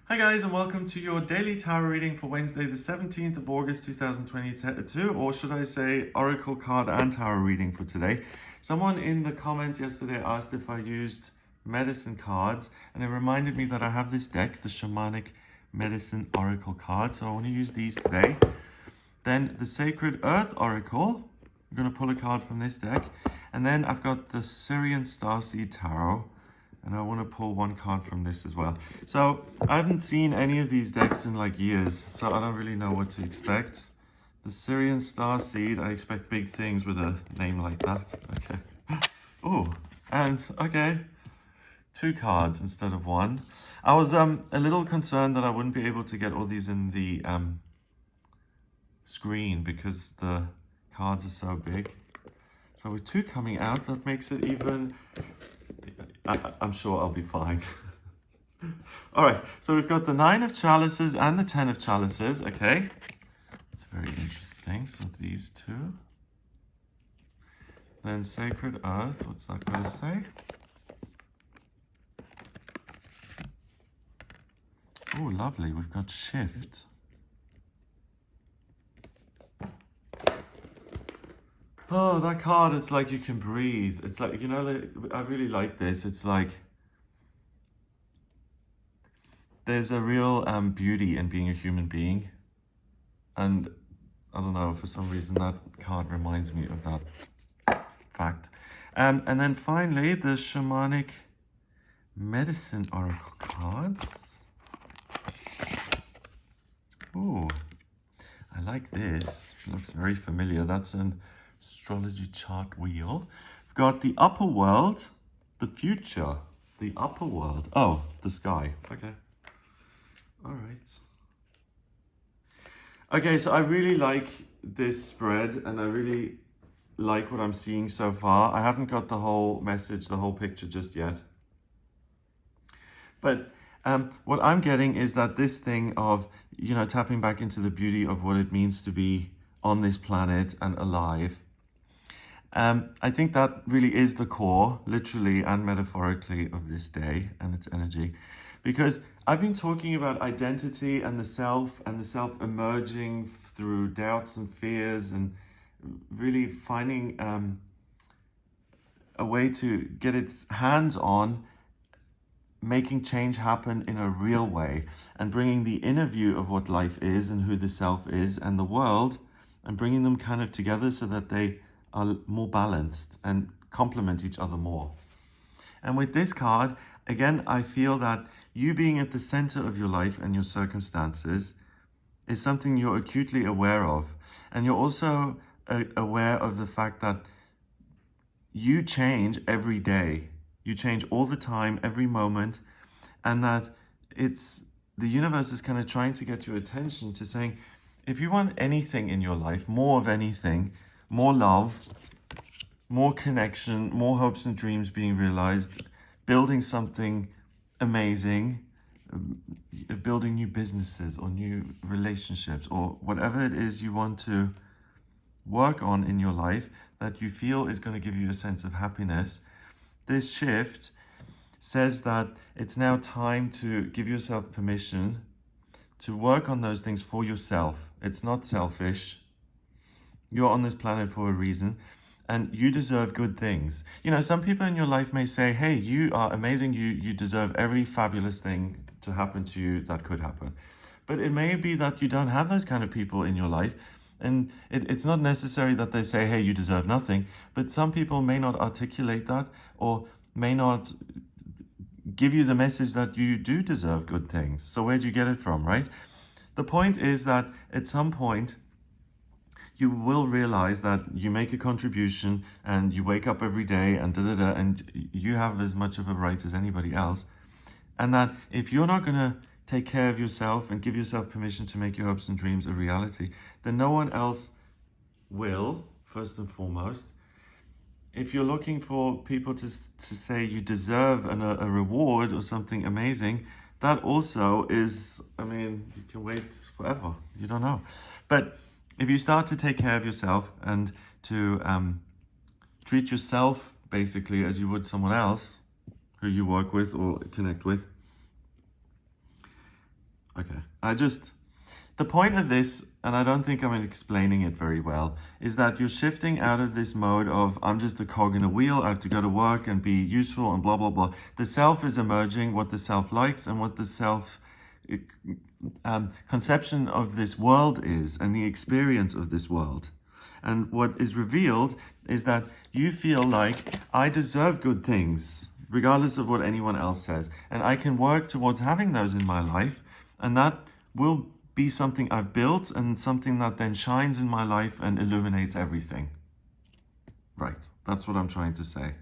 Hi guys, and welcome to your daily tarot reading for Wednesday the 17th of August 2022, or should I say oracle card and tarot reading for today. Someone in the comments yesterday asked if I used medicine cards, and it reminded me that I have this deck, the Shamanic Medicine Oracle card, so I want to use these today. Then the Sacred Earth Oracle, I'm going to pull a card from this deck, and then I've got the Syrian Starseed Tarot, and I want to pull one card from this as well. So I haven't seen any of these decks in like years, so I don't really know what to expect. The Syrian Starseed, I expect big things with a name like that. Okay. Oh, and okay, 2 cards instead of 1. I was a little concerned that I wouldn't be able to get all these in the screen because the cards are so big. So with 2 coming out, that makes it even... I'm sure I'll be fine. All right, so we've got the 9 of Chalices and the 10 of Chalices. Okay, it's very interesting. So these 2. Then Sacred Earth, what's that going to say? Oh, lovely, we've got Shift. Oh, that card, it's like you can breathe. It's like, you know, I really like this. It's like there's a real beauty in being a human being. And I don't know, for some reason that card reminds me of that fact. And then finally, the Shamanic Medicine Oracle cards. Ooh, I like this. It looks very familiar. That's an astrology chart wheel. We've got the upper world, the future, the upper world. Oh, the sky. Okay. All right. Okay, so I really like this spread and I really like what I'm seeing so far. I haven't got the whole message, the whole picture just yet. But what I'm getting is that this thing of, you know, tapping back into the beauty of what it means to be on this planet and alive. I think that really is the core, literally and metaphorically, of this day and its energy. Because I've been talking about identity and the self emerging through doubts and fears and really finding a way to get its hands on making change happen in a real way and bringing the inner view of what life is and who the self is and the world and bringing them kind of together so that they are more balanced and complement each other more. And with this card, again, I feel that you being at the center of your life and your circumstances is something you're acutely aware of. And you're also aware of the fact that you change every day. You change all the time, every moment. And that the universe is kind of trying to get your attention to saying, if you want anything in your life, more of anything, more love, more connection, more hopes and dreams being realized, building something amazing, building new businesses or new relationships or whatever it is you want to work on in your life that you feel is going to give you a sense of happiness, this shift says that it's now time to give yourself permission to work on those things for yourself. It's not selfish. You're on this planet for a reason and you deserve good things. You know, some people in your life may say, hey, you are amazing. You deserve every fabulous thing to happen to you that could happen. But it may be that you don't have those kind of people in your life. And it's not necessary that they say, hey, you deserve nothing. But some people may not articulate that or may not give you the message that you do deserve good things. So where do you get it from, right? The point is that at some point, you will realize that you make a contribution and you wake up every day and and you have as much of a right as anybody else. And that if you're not going to take care of yourself and give yourself permission to make your hopes and dreams a reality, then no one else will, first and foremost. If you're looking for people to say you deserve a reward or something amazing, that also is, I mean, you can wait forever. You don't know. But if you start to take care of yourself and to treat yourself basically as you would someone else who you work with or connect with, The point of this, and I don't think I'm explaining it very well, is that you're shifting out of this mode of I'm just a cog in a wheel, I have to go to work and be useful and blah, blah, blah. The self is emerging, what the self likes and what the self conception of this world is and the experience of this world. And what is revealed is that you feel like I deserve good things, regardless of what anyone else says. And I can work towards having those in my life. And that will be something I've built and something that then shines in my life and illuminates everything. Right, that's what I'm trying to say.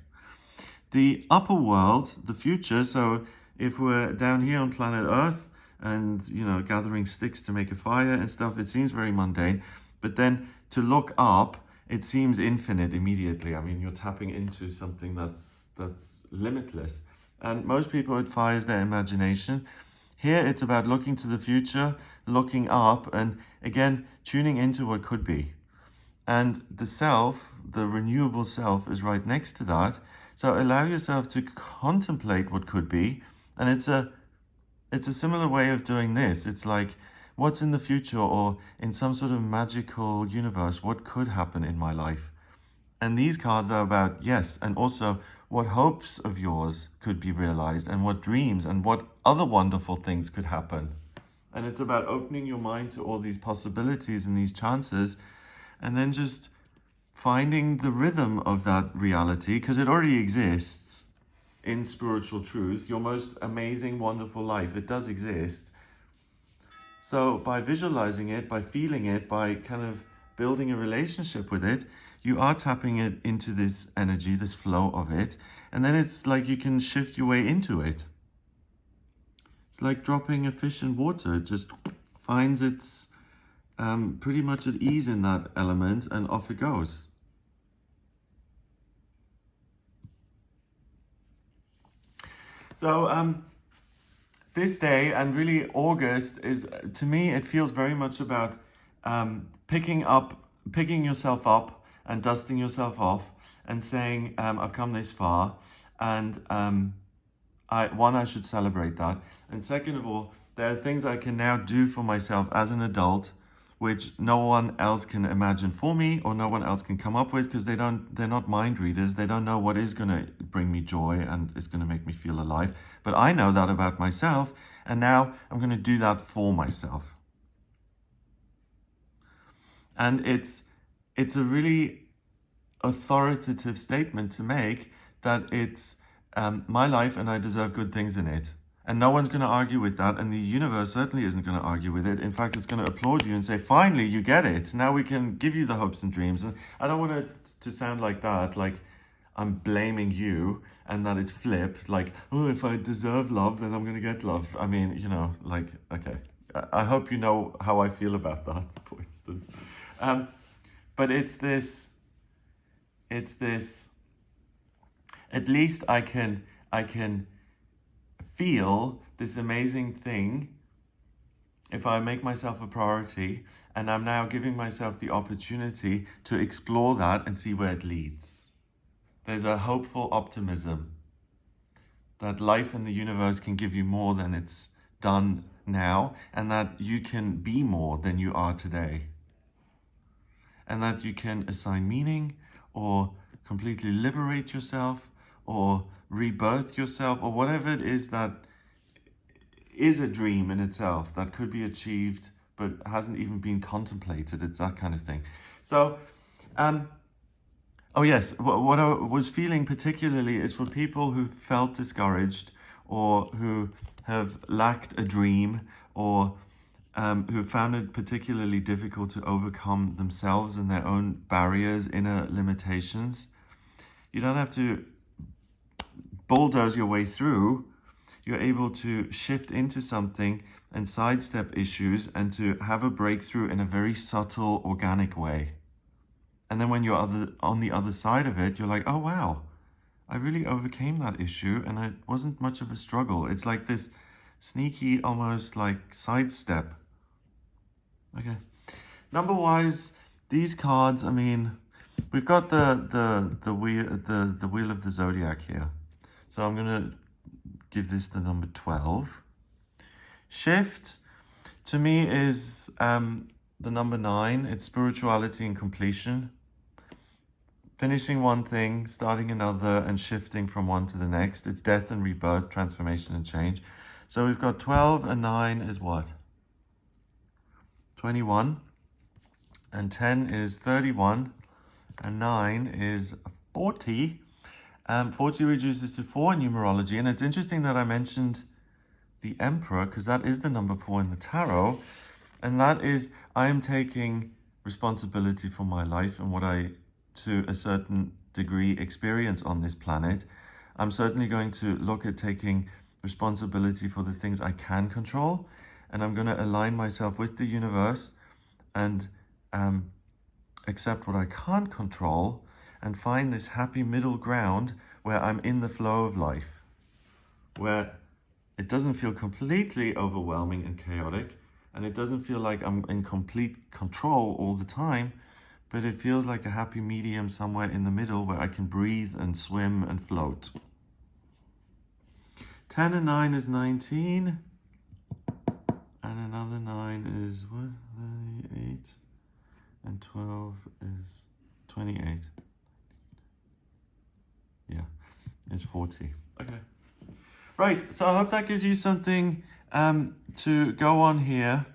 The upper world, the future, so if we're down here on planet Earth and, gathering sticks to make a fire and stuff, it seems very mundane. But then to look up, it seems infinite immediately. I mean, you're tapping into something that's limitless. And most people, it fires their imagination. Here, it's about looking to the future, looking up, and again, tuning into what could be. And the self, the renewable self, is right next to that. So allow yourself to contemplate what could be. And it's a similar way of doing this. It's like, what's in the future, or in some sort of magical universe, what could happen in my life? And these cards are about, yes, and also what hopes of yours could be realized, and what dreams and what other wonderful things could happen. And it's about opening your mind to all these possibilities and these chances, and then just finding the rhythm of that reality, because it already exists in spiritual truth. Your most amazing, wonderful life, it does exist. So by visualizing it, by feeling it, by kind of building a relationship with it, you are tapping it into this energy, this flow of it. And then it's like you can shift your way into it. It's like dropping a fish in water. It just finds its pretty much at ease in that element, and off it goes. So this day, and really August, is, to me, it feels very much about picking yourself up and dusting yourself off and saying, I've come this far, and I should celebrate that. And second of all, there are things I can now do for myself as an adult, which no one else can imagine for me, or no one else can come up with, because they're not mind readers. They don't know what is going to bring me joy and is going to make me feel alive. But I know that about myself, and now I'm going to do that for myself. And it's a really authoritative statement to make, that it's my life and I deserve good things in it. And no one's going to argue with that, and the universe certainly isn't going to argue with it. In fact, it's going to applaud you and say, finally, you get it. Now we can give you the hopes and dreams. And I don't want it to sound like that, like I'm blaming you, and that it's flipped, like, oh, if I deserve love, then I'm going to get love. I mean, like, okay. I hope you know how I feel about that, for instance. But it's this, at least I can feel this amazing thing if I make myself a priority, and I'm now giving myself the opportunity to explore that and see where it leads. There's a hopeful optimism that life and the universe can give you more than it's done now, and that you can be more than you are today. And that you can assign meaning, or completely liberate yourself, or rebirth yourself, or whatever it is that is a dream in itself that could be achieved but hasn't even been contemplated. It's that kind of thing. So, oh yes, what I was feeling particularly is for people who felt discouraged, or who have lacked a dream, or who found it particularly difficult to overcome themselves and their own barriers, inner limitations. You don't have to bulldoze your way through. You're able to shift into something and sidestep issues, and to have a breakthrough in a very subtle, organic way. And then when you're on the other side of it, you're like, oh wow, I really overcame that issue, and it wasn't much of a struggle. It's like this sneaky, almost like sidestep. Okay. Number-wise, these cards, I mean, we've got the wheel of the zodiac here. So I'm gonna give this the number 12. Shift to me is the number 9. It's spirituality and completion. Finishing one thing, starting another, and shifting from one to the next. It's death and rebirth, transformation and change. So we've got 12 and 9 is what? 21. And 10 is 31. And 9 is 40. 40 reduces to 4 in numerology. And it's interesting that I mentioned the Emperor, because that is the number 4 in the tarot. And that is, I am taking responsibility for my life and what I, to a certain degree, experience on this planet. I'm certainly going to look at taking responsibility for the things I can control. And I'm going to align myself with the universe and accept what I can't control and find this happy middle ground where I'm in the flow of life, where it doesn't feel completely overwhelming and chaotic, and it doesn't feel like I'm in complete control all the time, but it feels like a happy medium somewhere in the middle where I can breathe and swim and float. 10 and 9 is 19, and another 9 is what? 8, and 12 is 28. Yeah, it's 40. Okay. Right, so I hope that gives you something to go on here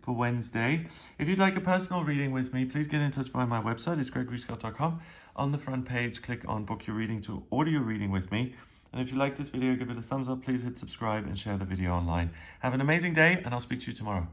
for Wednesday. If you'd like a personal reading with me, please get in touch via my website. It's gregoryscott.com. On the front page, click on Book Your Reading to order your reading with me. And if you like this video, give it a thumbs up. Please hit subscribe and share the video online. Have an amazing day, and I'll speak to you tomorrow.